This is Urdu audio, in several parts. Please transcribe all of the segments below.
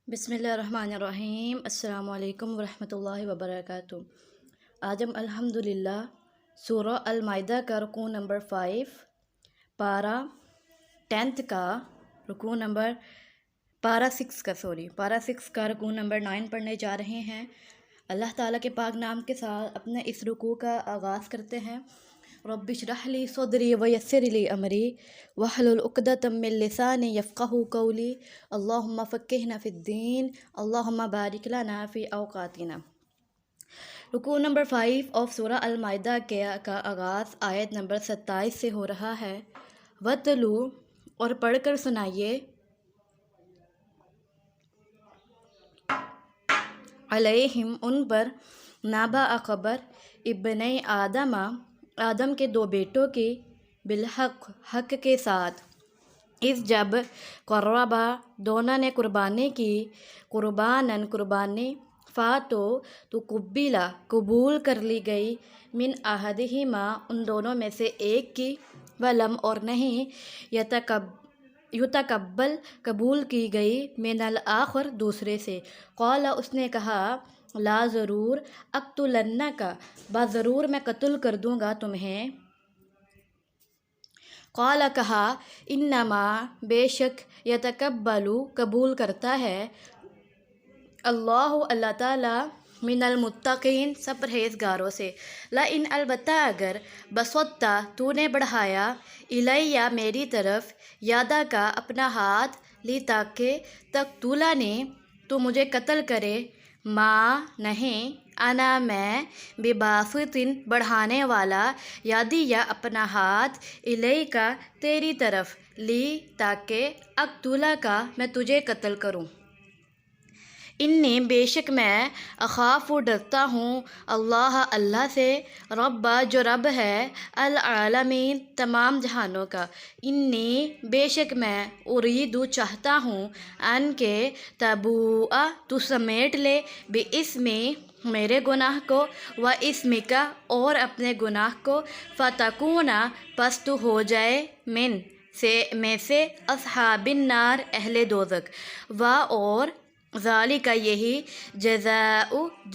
بسم اللہ الرحمن الرحیم۔ السلام علیکم ورحمۃ اللہ وبرکاتہ۔ آج ہم الحمدللہ سورہ المائدہ کا رکوع نمبر 5 پارہ 10 کا رکوع نمبر پارہ 6 کا رکوع نمبر 9 پڑھنے جا رہے ہیں۔ اللہ تعالیٰ کے پاک نام کے ساتھ اپنے اس رکوع کا آغاز کرتے ہیں۔ رب اشرح لی صدری ویسر لی امری واحلل عقدۃ من لسانی یفقہوا قولی اللہم فقہنا فی الدین اللہم بارک لنا فی اوقاتنا۔ رکوع نمبر 5 آف سورہ المائدہ کا آغاز آیت نمبر 27 سے ہو رہا ہے۔ وَتْلُو اور پڑھ کر سنائیے، علیہم ان پر، نبأ خبر، ابنِ آدم کے دو بیٹوں کی، بالحق حق کے ساتھ، اس جب قربا دونوں نے قربانی کی، قرباناً قربانی، تو قبول کر لی گئی، من احدہما ان دونوں میں سے ایک کی، ولم اور نہیں، یتقبل قبول کی گئی، من الآخر دوسرے سے، قال اس نے کہا، لا ضرور، اقتلنک بضرور میں قتل کر دوں گا تمہیں، قال کہا، انما بے شک، یتقبل قبول کرتا ہے، اللہ تعالیٰ، من المتقین سب پرہیزگاروں سے، لئن البتہ اگر، بسطت تو نے بڑھایا، الیہ میری طرف، یادا کا اپنا ہاتھ، لی تاکہ، تقتلنی تو مجھے قتل کرے، ما نہیں، انا میں، بباسط بڑھانے والا، یادی یا اپنا ہاتھ، الیک تیری طرف، لی تاکہ، اقتلک میں تجھے قتل کروں، انی بے شک میں، اخاف ڈرتا ہوں، اللہ سے، رب جو رب ہے، العالمین تمام جہانوں کا، انی بے شک میں، اریدو چاہتا ہوں، ان کے تبوء تو سمیٹ لے، باسمی میرے گناہ کو، و اسمک اور اپنے گناہ کو، فتکون پس تو ہو جائے، میں سے، اصحاب النار اہل دوزخ، و اور، ذالک یہی، جزاء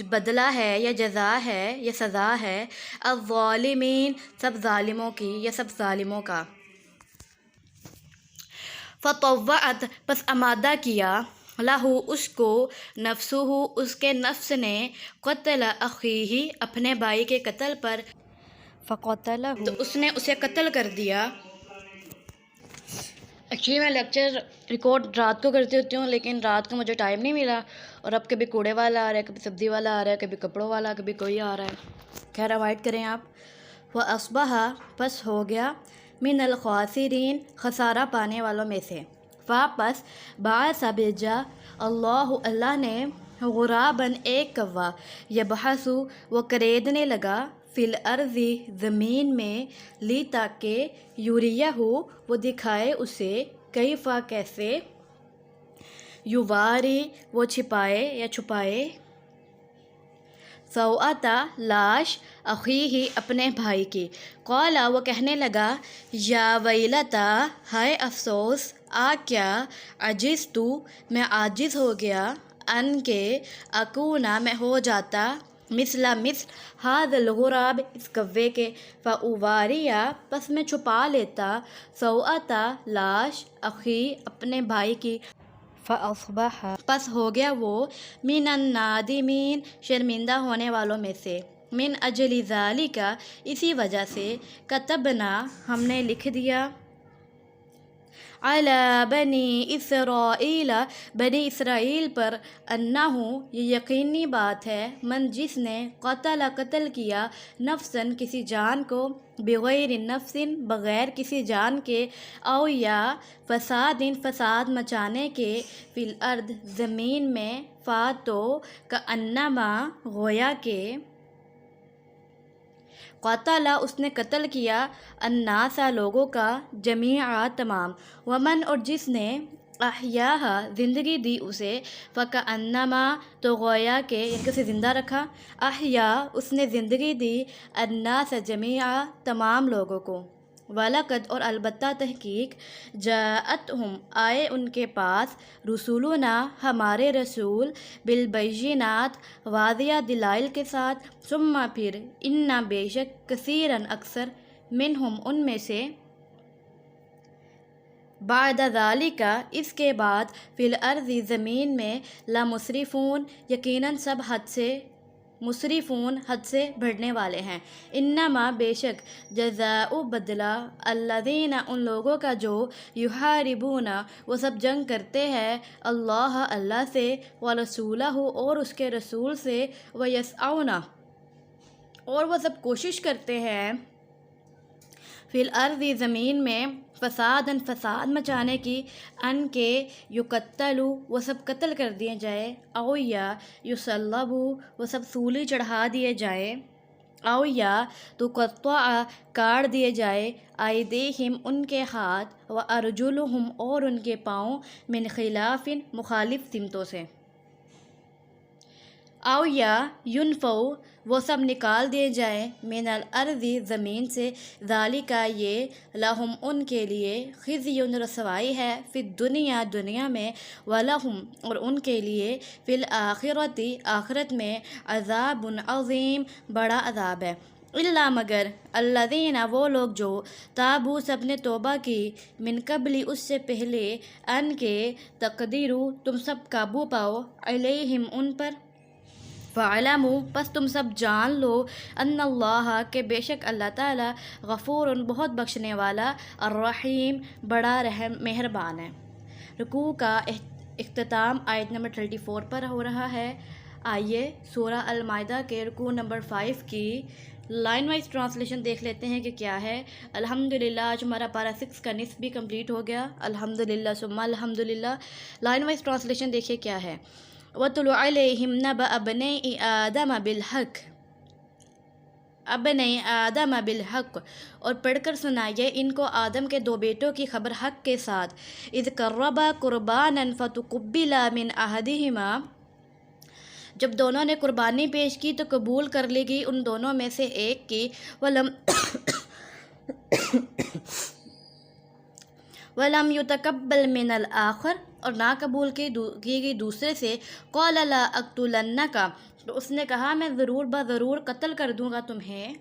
بدلہ ہے یا جزا ہے یا سزا ہے، الظالمین سب ظالموں کی یا سب ظالموں کا۔ فطوعت پس آمادہ کیا، لہو اس کو، نفسہ اس کے نفس نے، قتل اخیہ اپنے بھائی کے قتل پر، فقتلہ تو اس نے اسے قتل کر دیا۔ ایکچولی میں لیکچر ریکارڈ رات کو کرتی ہوتی ہوں، لیکن رات کو مجھے ٹائم نہیں ملا، اور اب کبھی کوڑے والا آ رہا ہے، کبھی سبزی والا آ رہا ہے، کبھی کپڑوں والا، کبھی کوئی آ رہا ہے، خیر اوائڈ کریں آپ۔ وَأَصْبَحَ پس ہو گیا، من الخاسرین خسارہ پانے والوں میں سے، پس بعث بھیجا، اللہ نے، غراباً ایک کوا، یبحث وہ کریدنے لگا، فی الارض زمین میں، لی تاکہ، یوریہ وہ دکھائے اسے، کیفا کیسے، یواری وہ چھپائے یا چھپائے، سوءۃ لاش، اخیہ اپنے بھائی کی، قال وہ کہنے لگا، یا ویلتیٰ ہائے افسوس، کیا، عجزت میں عاجز ہو گیا، ان کے، اکونا میں ہو جاتا، مثل ھذا الغراب اس کوے کے، فاواری پس میں چھپا لیتا، سوءۃ لاش، اخی اپنے بھائی کی، فاصبح پس ہو گیا وہ، من النادمین شرمندہ ہونے والوں میں سے، من اجل ذالک اسی وجہ سے، کتبنا ہم نے لکھ دیا، علی بنی اسرائیل بنی اسرائیل پر، انہ یہ یقینی بات ہے، من جس نے، قتل کیا، نفساً کسی جان کو، بغیر نفس بغیر کسی جان کے، او یا فساد مچانے کے، فی الارض زمین میں، تو کأنما گویا کہ، قتل اس نے قتل کیا، الناس لوگوں کا، جمیعا تمام، ومن اور جس نے، احیاہا زندگی دی اسے، فکأنما تو گویا کہ، یعنی کہ اسے زندہ رکھا، احیا اس نے زندگی دی، الناس جمیعا تمام لوگوں کو، وَلَقَدْ اور البتہ تحقیق جاءتہم آئے ان کے پاس رسولنا ہمارے رسول بالبینات واضح دلائل کے ساتھ ثم پھر انا بے شک کثیراً اکثر منہم ان میں سے بعد ذالک اس کے بعد فی الارض زمین میں لمسرفون یقیناً سب حد سے مسرفون حد سے بڑھنے والے ہیں۔ انما بے شک جزاء بدلہ الذین ان لوگوں کا جو یحاربون وہ سب جنگ کرتے ہیں اللہ سے ورسولہ اور اس کے رسول سے ویسعون اور وہ سب کوشش کرتے ہیں فی الارض زمین میں فساد مچانے کی ان کے یقتلوا وہ سب قتل کر دیے جائے او یا یصلبوا وہ سب سولی چڑھا دیے جائے او یا تقطع کاٹ دیے جائے ایدیہم ان کے ہاتھ و ارجلہم اور ان کے پاؤں من خلاف مخالف سمتوں سے او یا ینفو وہ سب نکال دیے جائیں من الارض زمین سے ذالک یہ لہم ان کے لیے خزی رسوائی ہے فی الدنیا دنیا میں ولہم اور ان کے لیے فی الآخرۃ آخرت میں عذاب عظیم بڑا عذاب ہے الا مگر الذین وہ لوگ جو تابو سب نے توبہ کی من قبل اس سے پہلے ان کے تقدیرو تم سب قابو پاؤ علیہم ان پر فَعَلَمُوا پس تم سب جان لو ان اللہ کہ بے شک اللہ تعالی غفور بہت بخشنے والا الرحیم بڑا رحم مہربان ہے۔ رکوع کا اختتام آیت نمبر 34 پر ہو رہا ہے۔ آئیے سورہ المائدہ کے رکوع نمبر 5 کی لائن وائز ٹرانسلیشن دیکھ لیتے ہیں کہ کیا ہے۔ الحمدللہ آج ہمارا پارہ 6 کا نصف بھی کمپلیٹ ہو گیا، الحمدللہ ثم الحمدللہ۔ لائن وائز ٹرانسلیشن دیکھیے کیا ہے۔ وَاتْلُ عَلَيْهِمْ نَبَأَ ابْنَيْ آدَمَ بِالْحَقِّ ابْنَيْ آدَمَ بِالْحَقِّ اور پڑھ کر سنائیے ان کو آدم کے دو بیٹوں کی خبر حق کے ساتھ۔ اِذْ قَرَّبَا قُرْبَانًا فَتُقُبِّلَ مِنْ أَحَدِهِمَا جب دونوں نے قربانی پیش کی تو قبول کر لی گئی ان دونوں میں سے ایک کی وَلَمْ يُتَقَبَّلْ مِنَ الْآخَرِ اور نہ قبول کی گئی دوسرے سے قَالَ لَا أَقْتُلَنَّكَ تو اس نے کہا میں ضرور ضرور قتل کر دوں گا تمہیں۔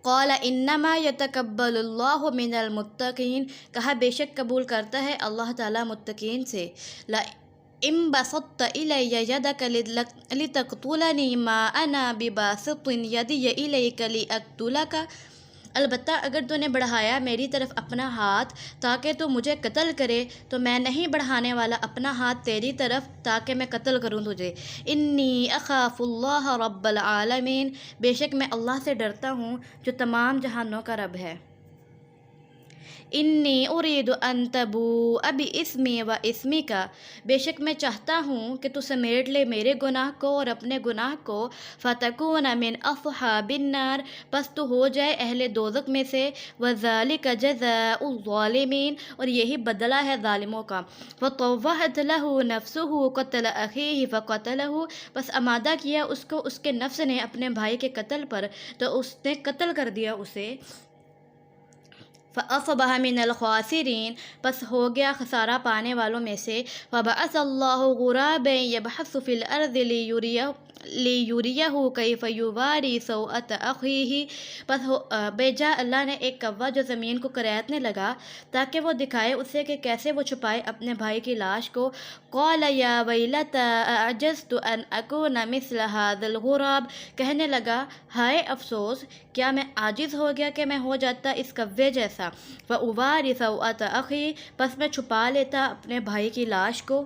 قَالَ إِنَّمَا يَتَقَبَّلُ اللَّهُ مِنَ الْمُتَّقِينَ کہا بے شک قبول کرتا ہے اللہ تعالیٰ متقین سے۔ لَئِن بَسَطتَ إِلَيَّ يَدَكَ لِتَقْتُلَنِي مَا أَنَا بِبَاسِطٍ يَدِيَ إِلَيْكَ لِأَقْتُلَكَ البتہ اگر تو نے بڑھایا میری طرف اپنا ہاتھ تاکہ تو مجھے قتل کرے تو میں نہیں بڑھانے والا اپنا ہاتھ تیری طرف تاکہ میں قتل کروں تجھے۔ انی اخاف اللہ رب العالمین بے شک میں اللہ سے ڈرتا ہوں جو تمام جہانوں کا رب ہے۔ انی ارید ان تبوء باسمی و اسمک بے شک میں چاہتا ہوں کہ تو سمیٹ لے میرے گناہ کو اور اپنے گناہ کو فتکون من اصحاب النار پس تو ہو جائے اہل دوزخ میں سے وذالک جزاء الظالمین اور یہی بدلہ ہے ظالموں کا۔ فطوعت له نفسه قتل اخیہ فقتلہ بس آمادہ کیا اس کو اس کے نفس نے اپنے بھائی کے قتل پر تو اس نے قتل کر دیا اسے۔ فَأَصْبَحَ مِنَ الْخَاسِرِينَ پس ہو گیا خسارہ پانے والوں میں سے۔ فَبَعَثَ اللَّهُ غُرَابًا يَبْحَثُ فِي الْأَرْضِ لِيُرِيَهُ كَيْفَ يُوَارِي سَوْءَةَ أَخِيهِ پس بھیجا اللہ نے ایک کوا جو زمین کو کریتنے لگا تاکہ وہ دکھائے اسے کہ کیسے وہ چھپائے اپنے بھائی کی لاش کو۔ قَالَ يَا وَيْلَتَى أَعْجَزْتُ أَنْ أَكُونَ مِثْلَ هَذَا الْغُرَابِ کہنے لگا ہائے افسوس کیا میں عاجز ہو گیا کہ میں ہو جاتا اس کوے جیسا۔ فَأُوَارِي سَوْءَةَ أَخِي پس میں چھپا لیتا اپنے بھائی کی لاش کو۔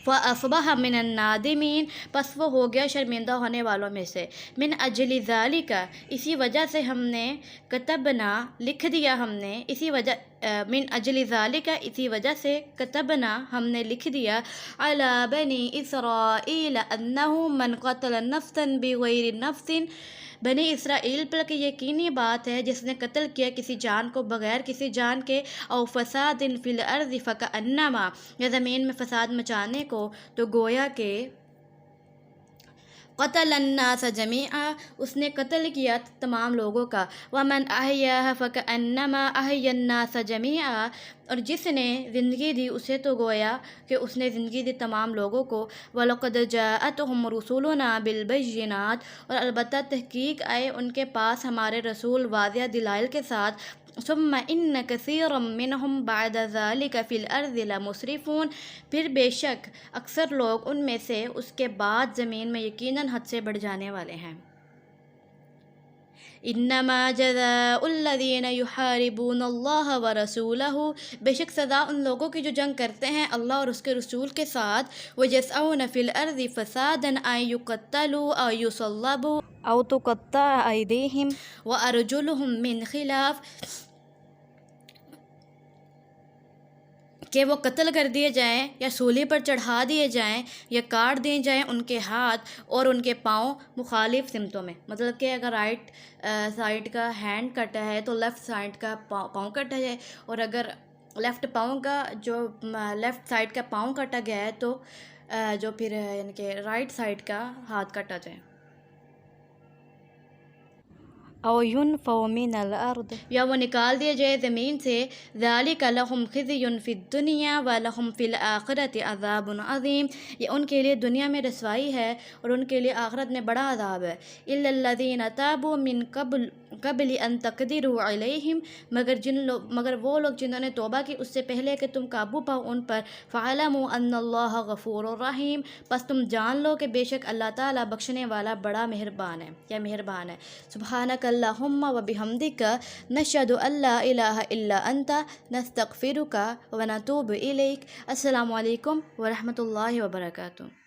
فَأَصْبَحَ مِنَ النَّادِمِينَ پس وہ ہو گیا شرمندہ ہونے والوں میں سے۔ مِنْ أَجْلِ ذَلِكَ اسی وجہ سے ہم نے کتبنا لکھ دیا ہم نے اسی وجہ مِنْ أَجْلِ ذَلِكَ اسی وجہ سے کتبنا ہم نے لکھ دیا عَلَى بَنِي إِسْرَائِيلَ أَنَّهُ مَنْ قَتَلَ نَفْسًا بِغَيْرِ نَفْسٍ بنی اسرائیل پر کہ یقینی بات ہے جس نے قتل کیا کسی جان کو بغیر کسی جان کے او فساد فی الارض فکأنما یا زمین میں فساد مچانے کو تو گویا کہ قتل الناس جمیعا، اس نے قتل کیا تمام لوگوں کا، ومن احیاها فکأنما احیا الناس جمیعا، اور جس نے زندگی دی اسے تو گویا کہ اس نے زندگی دی تمام لوگوں کو، وَلَقَدْ جَاءَتْهُمْ رُسُلُنَا بِالْبَيِّنَاتِ، اور البتہ تحقیق آئے ان کے پاس ہمارے رسول واضح دلائل کے ساتھ، ثم ان کثیرا منہم بعد ذلک فی الارض لمسرفون، پھر بے شک اکثر لوگ ان میں سے اس کے بعد زمین میں یقیناً حد سے بڑھ جانے والے ہیں۔ انما جزاء الذین یحاربون اللہ ورسولہ، بے شک سزا ان لوگوں کی جو جنگ کرتے ہیں اللہ اور اس کے رسول کے ساتھ، وَيَسْعَوْنَ فِي الْأَرْضِ فَسَادًا أَن يُقَتَّلُوا أَوْ يُصَلَّبُوا أَوْ تُقَطَّعَ أَيْدِيهِمْ وَأَرْجُلُهُم مِّنْ خِلَافٍ، کہ وہ قتل کر دیے جائیں یا سولی پر چڑھا دیے جائیں یا کاٹ دیے جائیں ان کے ہاتھ اور ان کے پاؤں مخالف سمتوں میں، مطلب کہ اگر رائٹ سائڈ کا ہینڈ کٹا ہے تو لیفٹ سائڈ کا پاؤں کٹا جائے، اور اگر لیفٹ پاؤں کا جو لیفٹ سائڈ کا پاؤں کٹا گیا ہے تو جو پھر یعنی کہ رائٹ سائڈ کا ہاتھ کٹا جائے۔ او ينفوا من الارض، یا وہ نکال دیے جائے زمین سے، ذالک لہم خزی فی الدنیا ولہم فی الآخرۃ عذاب عظیم، یہ ان کے لیے دنیا میں رسوائی ہے اور ان کے لیے آخرت میں بڑا عذاب ہے۔ الا الذین تابوا من قبل ان تقدروا علیہم، مگر وہ لوگ جنہوں نے توبہ کی اس سے پہلے کہ تم قابو پاؤ ان پر، فعلموا ان اللہ غفور الرحیم، پس تم جان لو کہ بے شک اللہ تعالیٰ بخشنے والا بڑا مہربان ہے یا مہربان ہے۔ سبحانک اللہم و بحمدک نشہد ان لا الہ الا انت نستغفرک و نتوب الیک۔ السلام علیکم ورحمۃ اللہ وبرکاتہ۔